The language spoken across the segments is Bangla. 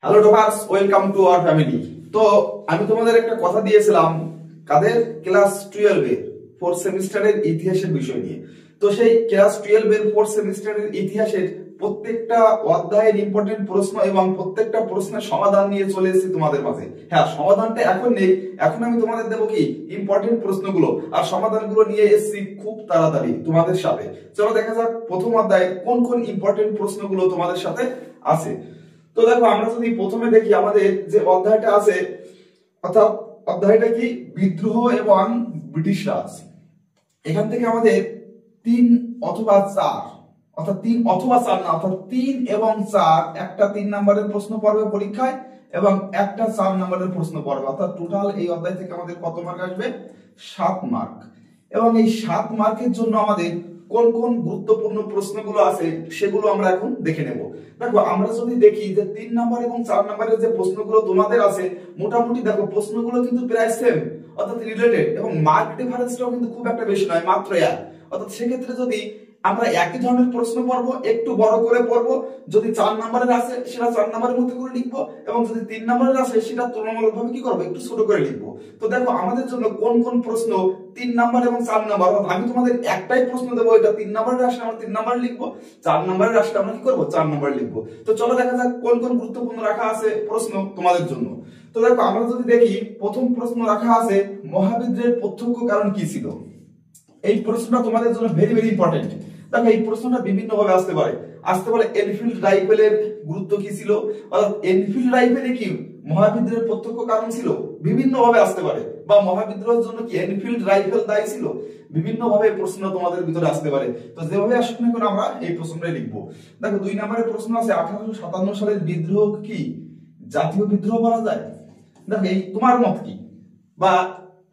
Hello toppers, welcome to our family. তো আমি তোমাদের একটা কথা দিয়েছিলাম কাদের ক্লাস 12 এর 4th সেমিস্টারের ইতিহাসের বিষয় নিয়ে। তো সেই ক্লাস 12 এর 4th সেমিস্টারের ইতিহাসের প্রত্যেকটা অধ্যায়ের ইম্পর্টেন্ট প্রশ্ন এবং প্রত্যেকটা প্রশ্নের সমাধান নিয়ে চলে এসেছি তোমাদের মাঝে। হ্যাঁ, সমাধানটা এখন নেই, এখন আমি তোমাদের দেবো কি ইম্পর্টেন্ট প্রশ্নগুলো, আর সমাধানগুলো নিয়ে এসেছি খুব তাড়াতাড়ি তোমাদের সাথে। চলো দেখা যাক প্রথম অধ্যায়ে কোন কোন ইম্পর্টেন্ট প্রশ্নগুলো তোমাদের সাথে আছে। তো দেখো, আমরা যদি প্রথমে দেখি আমাদের যে অধ্যায়টা আছে, অর্থাৎ অধ্যায়টা কি বিদ্রোহ এবং ব্রিটিশ রাজ। এখান থেকে আমাদের 3 অথবা 4, অর্থাৎ 3 অথবা 4 না, অর্থাৎ 3 এবং 4, একটা 3 নম্বরের প্রশ্ন পড়বে পরীক্ষায় এবং একটা 4 নম্বরের প্রশ্ন পড়বে। অর্থাৎ টোটাল এই অধ্যায় থেকে আমাদের কত মার্ক আসবে? 7 মার্ক। এবং এই 7 মার্কের জন্য আমাদের কোন কোন গুরুত্বপূর্ণ প্রশ্নগুলো আছে সেগুলো আমরা এখন দেখে নেব। দেখো, আমরা যদি দেখি যে 3 নাম্বার এবং 4 নাম্বারের যে প্রশ্নগুলো তোমাদের আছে, মোটামুটি দেখো প্রশ্নগুলো কিন্তু প্রায় সেম, অর্থাৎ রিলেটেড, এবং মার্ক ডিফারেন্সটাও কিন্তু খুব একটা বেশি নয়, মাত্র 1। অর্থাৎ সেক্ষেত্রে যদি আমরা একই ধরনের প্রশ্ন পড়বো, একটু বড় করে পড়বো, যদি 4 নাম্বারের আছে সেটা 4 নাম্বারের মধ্যে করে লিখবো, এবং যদি 3 নাম্বারের আছে সেটা তুলনামূলকভাবে কি করবো, একটু ছোট করে লিখবো। তো দেখো আমাদের জন্য কোন কোন প্রশ্ন 3 নাম্বার এবং 4 নাম্বার, আমি তোমাদের একটাই প্রশ্ন দেবো, এটা 3 নাম্বারের আসলে আমরা 3 নাম্বার লিখবো, 4 নাম্বারের আসলে আমরা কি করবো, 4 নাম্বার লিখবো। তো চলো দেখা যাক কোন কোন গুরুত্বপূর্ণ রাখা আছে প্রশ্ন তোমাদের জন্য। তো দেখো, আমরা যদি দেখি প্রথম প্রশ্ন রাখা আছে মহাবিদ্রোহের প্রত্যক্ষ কারণ কি ছিল। এই প্রশ্নটা তোমাদের জন্য ভেরি ভেরি ইম্পর্টেন্ট। দেখো, এই প্রশ্নটা বিভিন্ন ভাবে আসতে পারে এনফিল্ড রাইফেলের গুরুত্ব কি ছিল, অর্থাৎ এনফিল্ড রাইফেলে কি মহাবিদ্রোহের প্রত্যক্ষ কারণ ছিল, বিভিন্ন ভাবে আসতে পারে। বা মহাবিদ্রোহের জন্য কি এনফিল্ড রাইফেল দায়ী ছিল, বিভিন্ন ভাবে প্রশ্ন তোমাদের ভিতরে আসতে পারে। তো যেভাবে আসুক না কেন আমরা এই প্রশ্নটাই লিখবো। দেখো, 2 নম্বরের প্রশ্ন আছে 1857 সালের বিদ্রোহ কি জাতীয় বিদ্রোহ বলা যায়। দেখো, এই তোমার মত কি, বা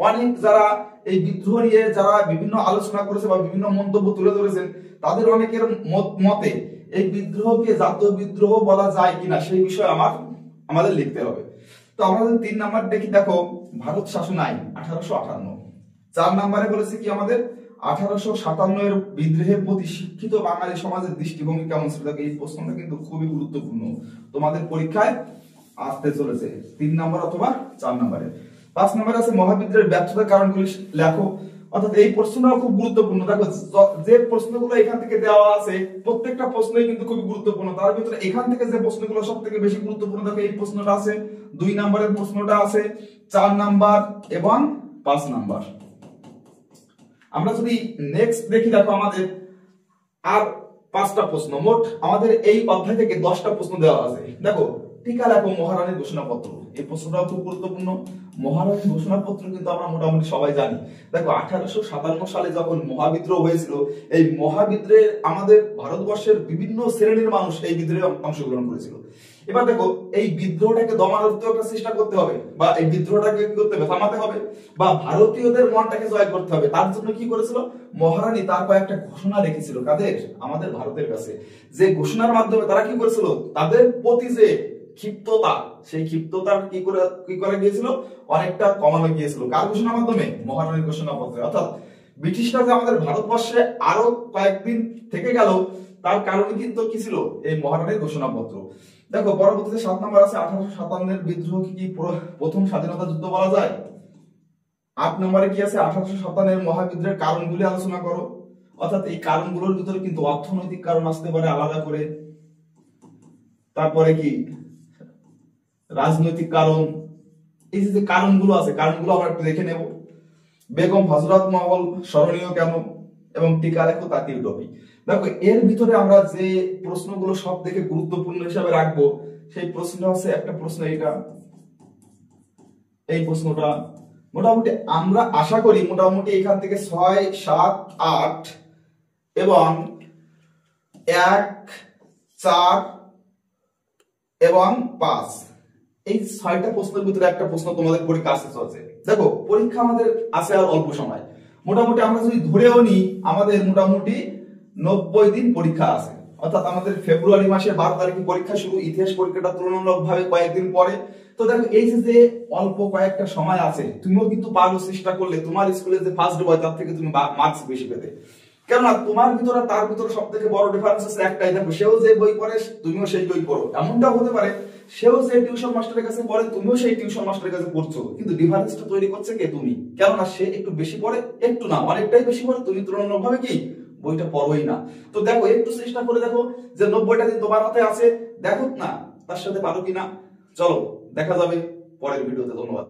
অনেক যারা এই বিদ্রোহ নিয়ে যারা বিভিন্ন আলোচনা করেছে বা বিভিন্ন মন্তব্য তুলে ধরেছেন, তাদের অনেকের মতে এই বিদ্রোহকে জাতীয় বিদ্রোহ বলা যায় কিনা সেই বিষয়ে আমাদের লিখতে হবে। তো আমরা যদি 3 নাম্বার দেখি, দেখো ভারত শাসন আইন 1858। 4 নাম্বারে বলেছে কি আমাদের 1857 এর বিদ্রোহের প্রতি শিক্ষিত বাঙালি সমাজের দৃষ্টিভঙ্গি কেমন ছিল। এই প্রশ্নটা কিন্তু খুবই গুরুত্বপূর্ণ, তোমাদের পরীক্ষায় আসতে চলেছে 3 নাম্বার অথবা 4 নাম্বারে। 5 নম্বরে আছে মহাবিদ্রোহের ব্যর্থতার কারণগুলি লেখো। অর্থাৎ এই প্রশ্নটাও খুব গুরুত্বপূর্ণ। দেখো, যে প্রশ্নগুলো এখান থেকে দেওয়া আছে প্রত্যেকটা প্রশ্নই কিন্তু খুবই গুরুত্বপূর্ণ, তার ভিতরে এখান থেকে যে প্রশ্নগুলো সবথেকে বেশি গুরুত্বপূর্ণ, দেখো এই প্রশ্নটা আছে, 2 নম্বরের প্রশ্নটা আছে, 4 নাম্বার এবং 5 নাম্বার। আমরা যদি নেক্সট দেখি, দেখো আমাদের আর 5টা প্রশ্ন, মোট আমাদের এই অধ্যায় থেকে 10টা প্রশ্ন দেওয়া আছে। দেখো, টিকা লেখো মহারানীর ঘোষণাপত্র, এই প্রশ্নটাও খুব গুরুত্বপূর্ণ। মহারানীর ঘোষণাপত্র কিন্তু আমরা মোটামুটি সবাই জানি। দেখো, 1857 সালে যখন মহাবিদ্রোহ হয়েছিল, এই মহাবিদ্রোহে আমাদের ভারতবর্ষের বিভিন্ন শ্রেণীর মানুষ এই বিদ্রোহে অংশগ্রহণ করেছিল। এবার দেখো, এই বিদ্রোহটাকে দমানোর তো একটা চেষ্টা করতে হবে, বা এই বিদ্রোহটাকে কি করতে হবে, থামাতে হবে, বা ভারতীয়দের মনটাকে জয় করতে হবে। তার জন্য কি করেছিল মহারানী, তার কয়েকটা ঘোষণা রেখেছিল কাদের, আমাদের ভারতের কাছে। যে ঘোষণার মাধ্যমে তারা কি করেছিল, তাদের প্রতি যে ক্ষিপ্ততা, সেই ক্ষিপ্ততা কি করে গিয়েছিল, অনেকটা কমানো গিয়েছিল। কার ঘোষণার মাধ্যমে? মহারানীর ঘোষণাপত্রে। অর্থাৎ ব্রিটিশরা যে আমাদের ভারতবর্ষে আরো কয়েকদিন থেকে গেল, তার কারণে কিন্তু কি ছিল, এই মহারানীর ঘোষণাপত্র। দেখো, পরবর্তীতে 7 নম্বর আছে 1857 এর বিদ্রোহ কি প্রথম স্বাধীনতা যুদ্ধ বলা যায়। 8 নম্বরে কি আছে 1857 এর মহাবিদ্রোহের কারণগুলি আলোচনা করো। অর্থাৎ এই কারণগুলোর ভিতরে কিন্তু অর্থনৈতিক কারণ আসতে পারে আলাদা করে, তারপরে কি রাজনৈতিক কারণ। এই যে কারণগুলো আছে, কারণগুলো আমরা একটু দেখে নেব। বেগম হযরত মহল স্মরণীয় কেন, এবং টিকা লেখো তাঁতির টুপি। দেখো, এর ভিতরে আমরা যে প্রশ্নগুলো সব থেকে গুরুত্বপূর্ণ হিসাবে রাখবো, সেই প্রশ্নটা হচ্ছে একটা প্রশ্ন এটা, এই প্রশ্নটা মোটামুটি আমরা আশা করি মোটামুটি এখান থেকে 6, 7, 8 এবং 1, 4 এবং 5, এই 6টা প্রশ্নের ভিতরে একটা প্রশ্ন তোমাদের পরীক্ষা আসতে চলছে। দেখো, পরীক্ষা আমাদের আছে আর অল্প সময়, মোটামুটি আমরা যদি ধরেও নিই আমাদের মোটামুটি 90 দিন পরীক্ষা আছে। অর্থাৎ আমাদের ফেব্রুয়ারি মাসের 12 তারিখে পরীক্ষা শুরু, ইতিহাস পরীক্ষাটা তুলনামূলকভাবে কয়েকদিন পরে। তো দেখো, এই যে অল্প কয়েকটা সময় আছে, তুমিও কিন্তু পারো চেষ্টা করলে তোমার স্কুলে যে ফার্স্ট বয় তার থেকে তুমি মার্কস বেশি পেতে। কেননা তোমার ভিতরে তার ভিতরে সব থেকে বড় ডিফারেন্স আছে একটাই, দেখো সেও যে বই পড়ে তুমিও সেই বই পড়ো, এমনটা হতে পারে সেও যে টিউশন মাস্টারের কাছে পড়ে, তুমিও সেই টিউশন মাস্টারের কাছে পড়ছো, কিন্তু ডিফারেন্সটা তৈরি করছে কে? তুমি। কেননা সে একটু বেশি পড়ে, একটু না অনেকটাই বেশি পড়ে, তুমি তুলনামূলকভাবে কি বইটা পড়োই না। তো দেখো একটু চেষ্টা করে দেখো যে 90টা দিন তোমার হাতে আছে, দেখো না তার সাথে পারো কিনা। চলো দেখা যাবে পরের ভিডিওতে। ধন্যবাদ।